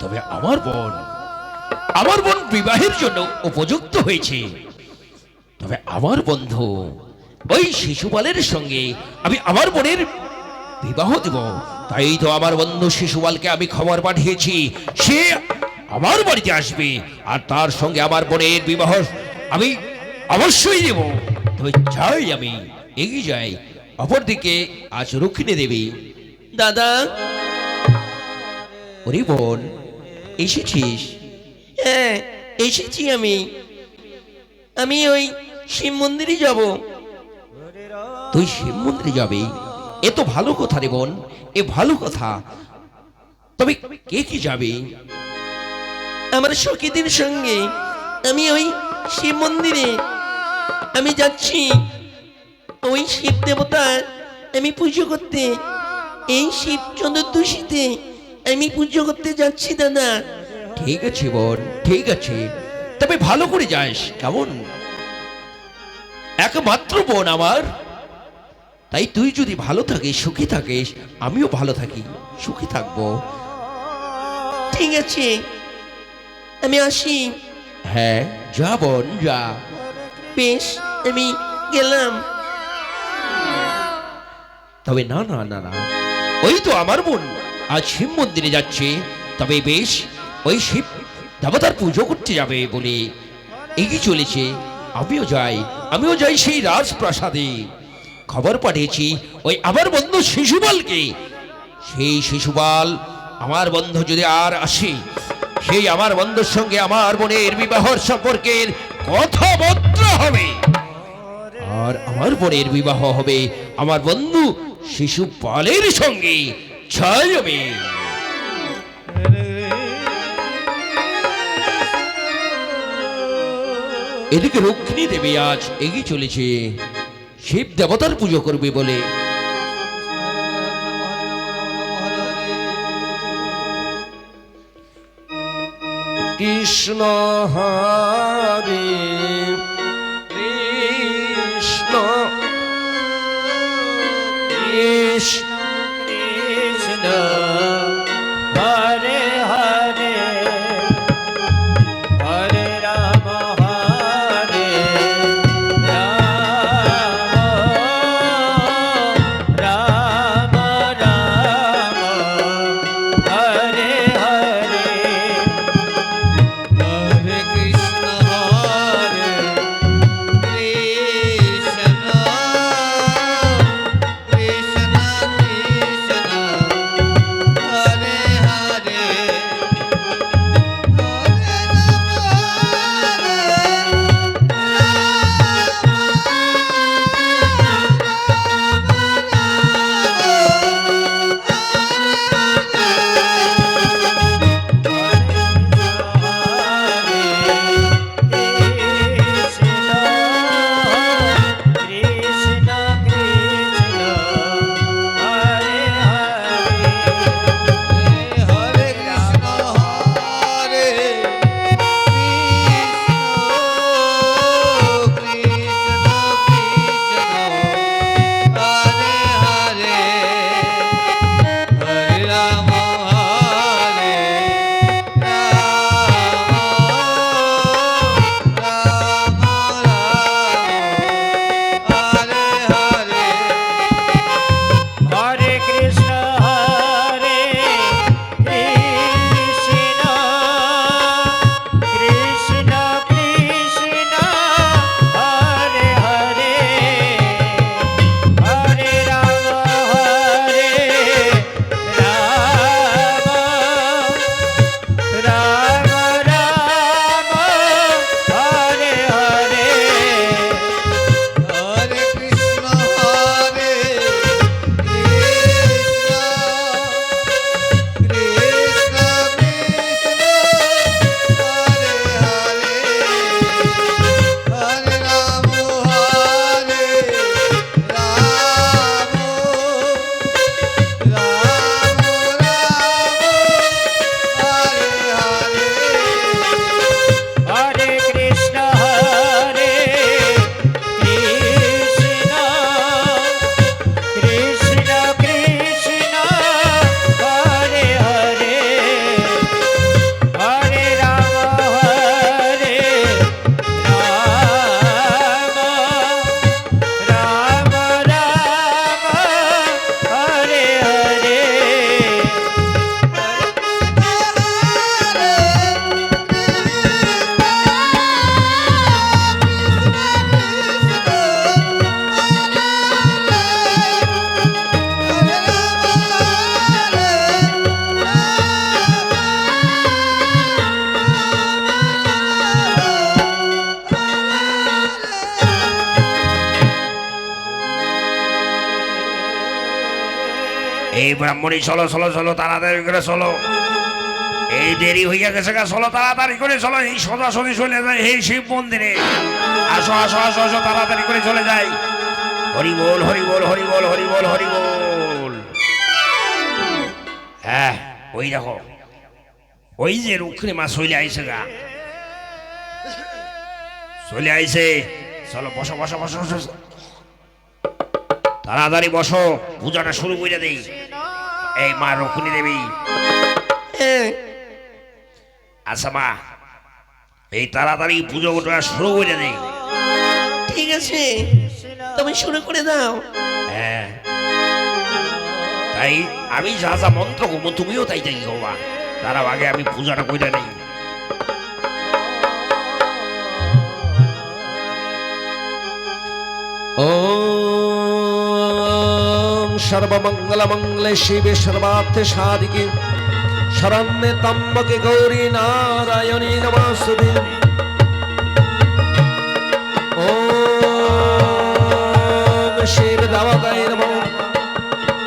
তবে আমার বোন বিবাহের জন্য উপযুক্ত হয়েছে। তবে আমার বন্ধু ওই শিশুপালের সঙ্গে আমি আমার বোনের বিবাহ দেব। তাই তো আমার বন্ধু শিশুপালকে আমি খবর পাঠিয়েছি, সে আমার বাড়িতে আসবে আর তার সঙ্গে আমার বোনের বিবাহ আমি অবশ্যই দেব। তো যাই, আমি এগিয়ে যাই। অপরদিকে আজ রুক্মিণী দেবী। দাদা, ওরে বোন, এসেছিস? হ্যাঁ, এসেছি আমি ওই শিব মন্দিরে যাব। তুই শিব মন্দিরে যাবি? এ তো ভালো কথা রে বোন, এ ভালো কথা। তবে কে কি যাবে? আমার সখীদের সঙ্গে আমি ওই শিব মন্দিরে আমি যাচ্ছি। ওই শিব দেবতার আমি পুজো করতে, এই শিব চন্দ্রদশীতে আমি পুজো করতে যাচ্ছি দাদা। ঠিক আছে বোন, ঠিক আছে। তবে ভালো করে যাস, কেমন? একমাত্র বোন আমার, তাই তুই যদি ভালো থাকিস, সুখী থাকিস, আমিও ভালো থাকি, সুখী থাকবো। ঠিক আছে, আমি আসি। হ্যাঁ, যা বোন, যা। বেশ, আমি গেলাম। তবে না না না না, ওই তো আমার বোন আজ শিব মন্দিরে যাচ্ছে। তবে বেশ, ওই শিব দেবতার পুজো করতে যাবে বলে এগিয়ে চলেছে। আমিও যাই সেই রাজপ্রাসাদে। খবর পাঠিয়েছি ওই আমার বন্ধু শিশুপালকে। সেই শিশুপাল আমার বন্ধু যদি আর আসে, সেই আমার বন্ধুর সঙ্গে আমার বোনের বিবাহর সম্পর্কের কথাবার্তা হবে, আর আমার বোনের বিবাহ হবে আমার বন্ধু শিশুপালের সঙ্গে। জয় হবে। এদিকে রুক্মিণী দেবী আজ এগিয়ে চলেছে শিব দেবতার পুজো করবে বলে। কৃষ্ণ হরে কৃষ্ণ কৃষ্ণ কৃষ্ণ হরে হরে হরে রাম হরে রাম রাম রাম হরে হরে হরে কৃষ্ণ হরে এই ব্রাহ্মণী চলো চলো চলো তাড়াতাড়ি করে চলো, এই দেরি হইয়া গেছে গা, চলো তাড়াতাড়ি করে চলো, এই সোজাসুজি চলে যায় এই শিব মন্দিরে। আসো আসো আসো আসো তাড়াতাড়ি করে চলে যাই। হরি বল হরি বল হরি বল হরি বল হরি বল। হ্যাঁ ওই দেখো, ওই যে রুক্মিণী মা চলে আইছে গা, চলে আইছে। চলো বসো বসো বসো বসো, তাড়াতাড়ি বসো, পূজাটা শুরু করে দেই। এই মা রুক্মিণী দেবী, হ্যাঁ আচ্ছা মা এই তাড়াতাড়ি পুজোটা শুরু করে দেই। ঠিক আছে, তুমি শুরু করে দাও। হ্যাঁ তাই আমি যা যা মন্ত্র করবো তুমিও তাই তাই করবা, তার আগে আমি পূজাটা করে নেই। ওম সর্বমঙ্গলমঙ্গলে শিবে সর্বার্থে সাধিকে শরণ্যে ত্র্যম্বকে গৌরী নারায়ণী নমস্তুতে। ওম শিব দেবতায় নমঃ।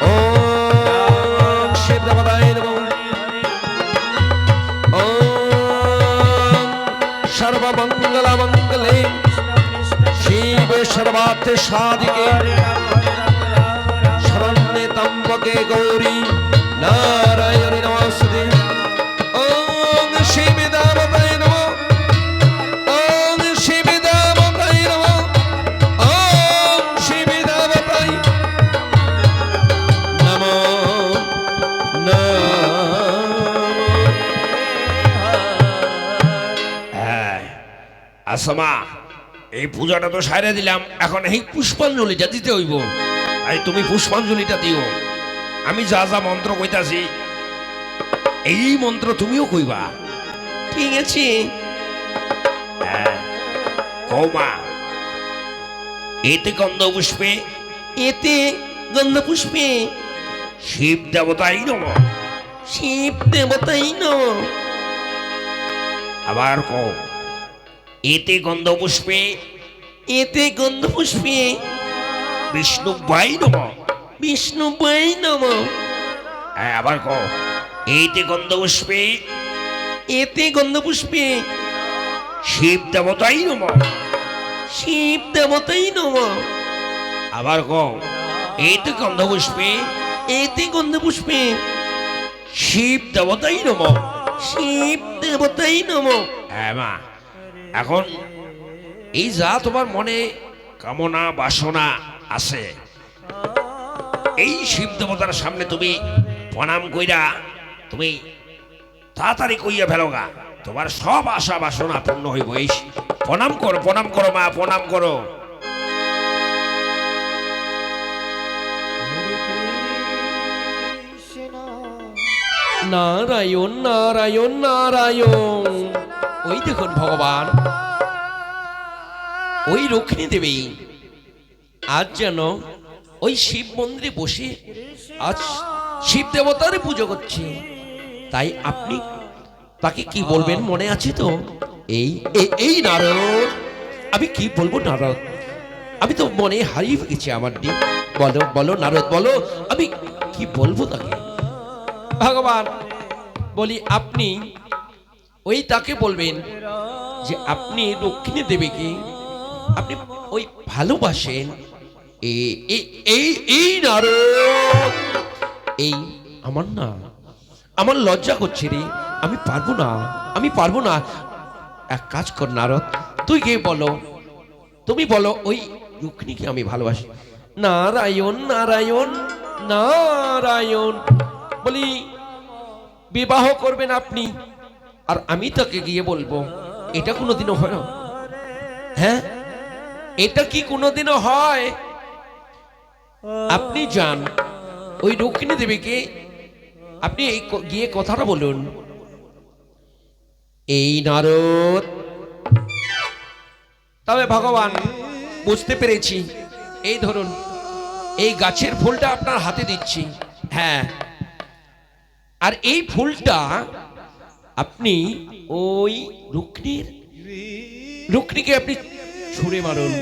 ওম শিব দেবতায় নমঃ। ওম সর্বমঙ্গলমঙ্গলে শিবে সর্বার্থে সাধিকে শরণ্যে ত্র্যম্বকে গৌরী নারায়ণী নমস্তুতে। ওম শিব দেবতায় নমঃ। ওম শিব দেবতায় নমঃ। ওম শিব দেবতায় নমঃ হ্যাঁ আচ্ছা মা এই পূজাটা তো সাইরে দিলাম, এখন এই পুষ্পাঞ্জলিটা দিতে হইব। এই তুমি পুষ্পাঞ্জলিটা দিও, আমি যা যা মন্ত্র কইতাছি এই মন্ত্র তুমিও কইবা। ঠিক আছে, হ্যাঁ কও মা। এতে গন্ধ পুষ্পে এতে গন্ধ পুষ্পে শিব দেবতাই নমঃ। শিব দেবতাই নমঃ। আবার কও এতে গন্ধ পুষ্পে এতে গন্ধ পুষ্পে বিষ্ণু ভাই নমঃ। বিষ্ণু বাই নমঃ। হ্যাঁ আবার কও এতে গন্ধ পুষ্পে এতে গন্ধ পুষ্পে শিব দেবতাই নমঃ। শিব দেবতাই নমঃ। আবার কও এতে গন্ধ পুষ্পে এতে গন্ধ পুষ্পে শিব দেবতাই নমঃ। শিব দেবতাই নমঃ। হ্যাঁ মা, এখন এই যা তোমার মনে কামনা বাসনা আছে এই শিব দেবতার সামনে তুমি প্রণাম কইরা তুমি তাড়াতাড়ি কইয়া ফেলোগা, তোমার সব আশা বাসনা পূর্ণ হইব। এই প্রণাম করো মা, প্রণাম করো। নারায়ণ নারায়ণ নারায়ণ। ওই দেখুন ভগবান, ওই রুক্মিণী দেবী আজ যেন ওই শিব মন্দিরে বসে আজ শিব দেবতার পুজো করছে। তাই আপনি তাকে কি বলবেন মনে আছে তো? এই নারদ, আমি কি বলবো নারদ, আমি তো মনে হারিয়ে গেছি আমার দিক। বলো বলো নারদ বলো, আমি কি বলবো তাকে? ভগবান বলি আপনি ওই তাকে বলবেন যে আপনি দক্ষিণে দেবীকে আপনি ওই ভালোবাসেন। এই নারদ, এই আমার না, আমার লজ্জা করছে রে, আমি পারবো না। এক কাজ কর নারদ, তুই গিয়ে বলো, তুমি বলো ওই রুক্মিণীকে আমি ভালোবাসি। নারায়ণ নারায়ণ নারায়ণ বলি বিবাহ করবেন আপনি, আর আমি তাকে গিয়ে বলবো। এটা কোনোদিনও হয় না? হ্যাঁ, এটা কি কোনোদিনও হয়? আপনি যান ওই রুক্মিণী দেবীকে, আপনি গিয়ে কথাটা বলুন। এই নারদ, তবে ভগবান বুঝতে পেরেছি, এই ধরুন এই গাছের ফুলটা আপনার হাতে দিচ্ছি। হ্যাঁ, আর এই ফুলটা আপনি ওই রুক্মিণীকে আপনি ছুঁড়ে মারুন।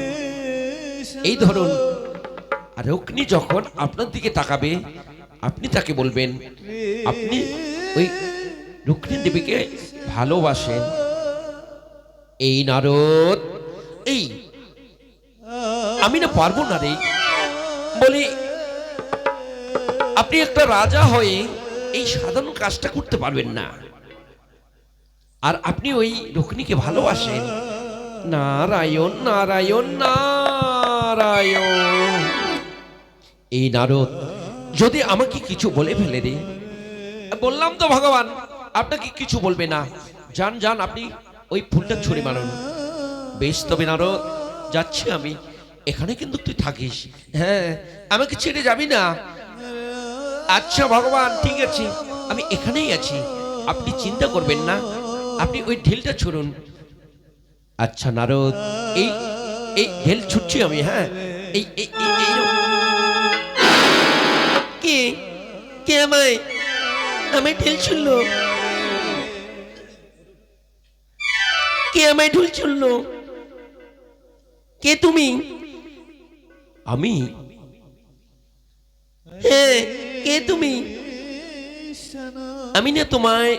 এই ধরুন, আর রুক্মিণী যখন আপনার দিকে তাকাবে আপনি তাকে বলবেন আপনি ওই রুক্মিণী দেবীকে ভালোবাসেন। এই নারদ, এই আমি না পারবো না রে, বলি আপনি একটা রাজা হয়ে এই সাধারণ কাজটা করতে পারবেন না, আর আপনি ওই রুক্মিণীকে ভালোবাসেন। নারায়ণ নারায়ণ নারায়ণ। এই নারদ যদি আমাকে কিছু বলে ফেলে রে, বললাম তো ভগবান আপনাকে কিছু বলবে না, যান যান আপনি ওই ফুলটা ছুঁড়ে মারুন। বেশ তবে নারদ যাচ্ছি আমি, এখানে কিন্তু তুই থাকিস, হ্যাঁ আমাকে ছেড়ে যাবি না। আচ্ছা ভগবান ঠিক আছে, আমি এখানেই আছি, আপনি চিন্তা করবেন না, আপনি ওই ঢিলটা ছুড়ুন। আচ্ছা নারদ, এই এই ঢিল ছুটছি আমি, হ্যাঁ এই এই এই এই কে কে আমায় আমায় ঢিল ছুড়লো? কে আমায় ঢিল ছুড়লো? কে তুমি? আমি? হ্যাঁ কে তুমি? আমি না তোমায়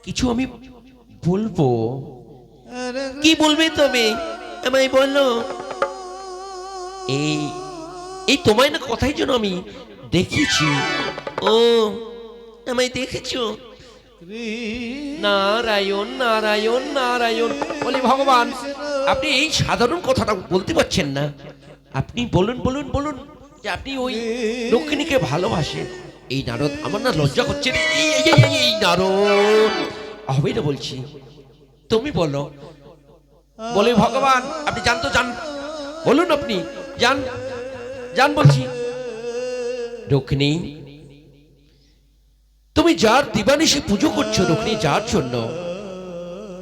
কিছু আমি বলবো। কি বলবে তবে আমায় বলো। এই এই তোমায় না কথাই জন্য আমি দেখেছি। ও আমায় দেখেছো? নারায়ণ নারায়ণ নারায়ণ। বলি ভগবান আপনি এই সাধারণ কথাটা বলতে পারছেন না, আপনি বলুন বলুন বলুন যে আপনি ওই রুক্মিণীকে ভালোবাসেন। এই নারদ আমার না লজ্জা করছে রে। এই নারদ হবে না বলছি, তুমি বলো। বলে ভগবান আপনি যান তো যান, বলুন আপনি যান যান বলছি। রুক্মিণী তুমি যার দিবানিশি পুজো করছো রুক্মিণী, যার জন্য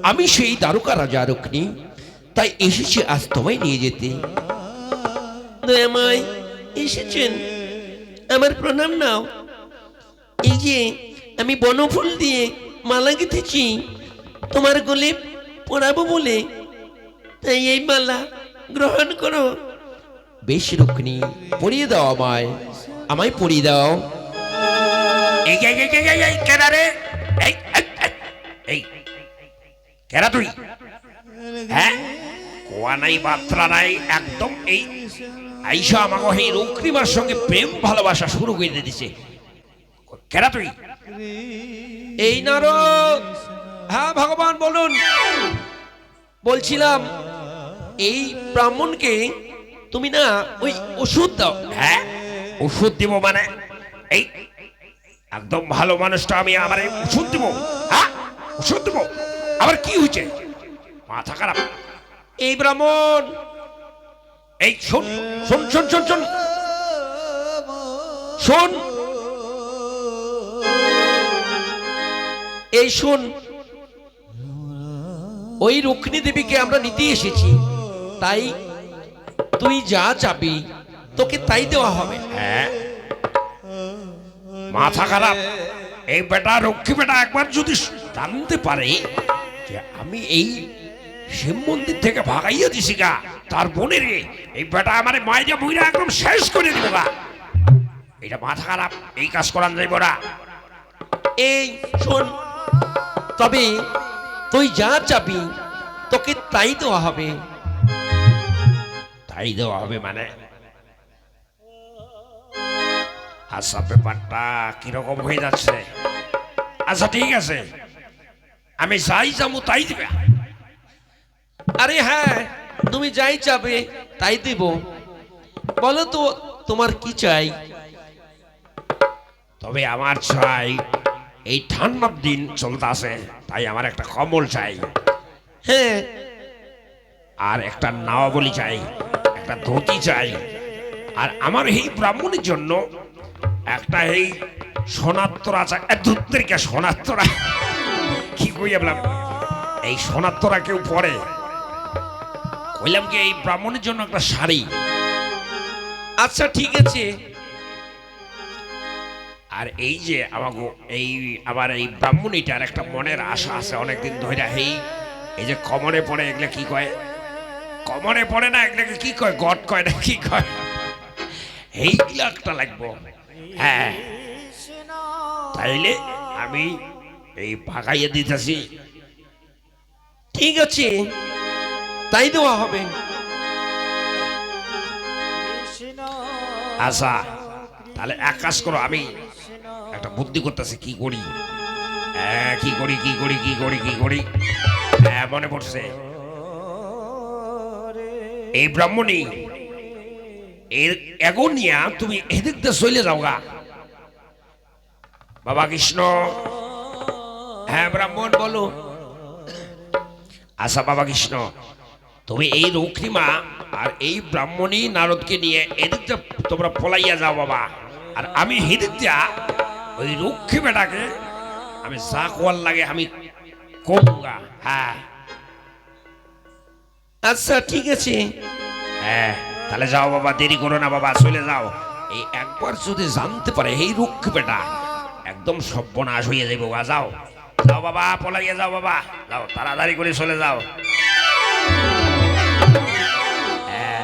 আমি সেই দ্বারকা রাজা রুক্মিণী, তাই এসেছি আজ তোমায় নিয়ে যেতে। দয়াময় এসেছেন, আমার প্রণাম নাও। এই যে আমি বনফুল দিয়ে মালা গেঁথেছি তোমার গলে পরাবো বলে, তাই এই মালা গ্রহণ করো। বেশ রুক্মিণী পরিয়ে দাও আমায়, আমায় পরিয়ে দাও। এই এই এই এই, এই এই কেডা রে? এই এই, এই, এই কেডা তুই? হ্যাঁ কোয়া নাই বাত্রা নাই, একদম এই আইসা আমাকে এই রুক্মিণীর সঙ্গে প্রেম ভালোবাসা শুরু করে দিছে। কেডা তুই? এই নারদ, হ্যাঁ ভগবান বলুন। বলছিলাম এই ব্রাহ্মণকে তুমি না ওই ওষুধ দাও। হ্যাঁ ওষুধ দিব মানে? এই একদম ভালো মানুষটা আমি আমার ওষুধ দিব? হ্যাঁ ওষুধ দিব? আবার কি হয়েছে? মাথা খারাপ? এই ব্রাহ্মণ, এই শোন শোন শোন শোন শোন শোন, এই শোন, ওই রুক্মিণী দেবীকে আমরা নিতে এসেছি, তাই তুই যা চাবি তোকে তাই দেওয়া হবে। হ্যাঁ মাথা খারাপ? এই বেটা রক্ষী বেটা একবার যদি জানতে পারে যে আমি এই শিব মন্দির থেকে ভাগাইয়া দিছি গা তার বোনের, এই বেটা আমার মাইরা বইরা একদম শেষ করে দিব গা। এটা মাথা খারাপ, এই কাজ করান যাইব না। এই শোন, তবে তুই যা চাবি তোকে তাই দেওয়া হবে। তাই দেওয়া হবে মানে? আচ্ছা ব্যাপারটা কিরকম হয়ে যাচ্ছে? আচ্ছা ঠিক আছে, আমি যাই যাবো তাই দিবে। আরে হ্যাঁ তুমি যাই চাবে তাই দেব। বলো তো তোমার কি চাই? তবে আমার চাই, এই ঠান্ডার দিন চলতেছে তাই আমার একটা কম্বল চাই, হ্যাঁ আর একটা নাওয়াবলি চাই, একটা ধুতি চাই, আর আমার এই ব্রাহ্মণের জন্য একটা এই সোনাত্তরা চাই। ধুত্তরিকা সোনাত্তরা কি কই বললাম, এই সোনাত্তরা কেউ পরে? কইলাম কি এই ব্রাহ্মণের জন্য একটা শাড়ি। আচ্ছা ঠিক আছে। আর এই যে আমাকে এই আবার এই ব্রাহ্মণীটার একটা মনের আশা আছে অনেকদিন ধরে, এই যে কমরে পড়ে, এগুলা কি কয়? কমরে পড়ে না, এগুলাকে কি কয়? গট কয় না কি কয়? এইগুলা একটা লাগবো। হ্যাঁ, তাইলে আমি এই পাকাইয়ে দিতেছি। ঠিক আছে, তাই দেওয়া হবে। আচ্ছা, তাহলে এক কাজ করো, আমি একটা বুদ্ধি করতেছি, কি করি কি করি কি করি কি করি কি করি। মনে পড়ছে, এই ব্রাহ্মণী এর এগোনিয়া তুমি এদিক দিয়ে চলে যাও গা। বাবা কৃষ্ণ। হ্যাঁ ব্রাহ্মণ বলো। আচ্ছা বাবা কৃষ্ণ, তুমি এই রুক্মিমা আর এই ব্রাহ্মণী নারদকে নিয়ে এদিক দিয়ে তোমরা পলাইয়া যাও বাবা, আর আমি হেদিক দিয়া ওই রুক্ষী বেটাকে আমি যা কোয়ার লাগে আমি কমুগা। হ্যাঁ আচ্ছা ঠিক আছে। হ্যাঁ, তাহলে যাও বাবা, দেরি করো না বাবা, চলে যাও। এই একবার যদি জানতে পারে এই রুক্ষ বেটা, একদম সর্বনাশ হয়ে যাবে বাবা। যাও যাও বাবা, পলাইয়া যাও বাবা, যাও তাড়াতাড়ি করে চলে যাও। হ্যাঁ,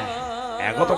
এগো তো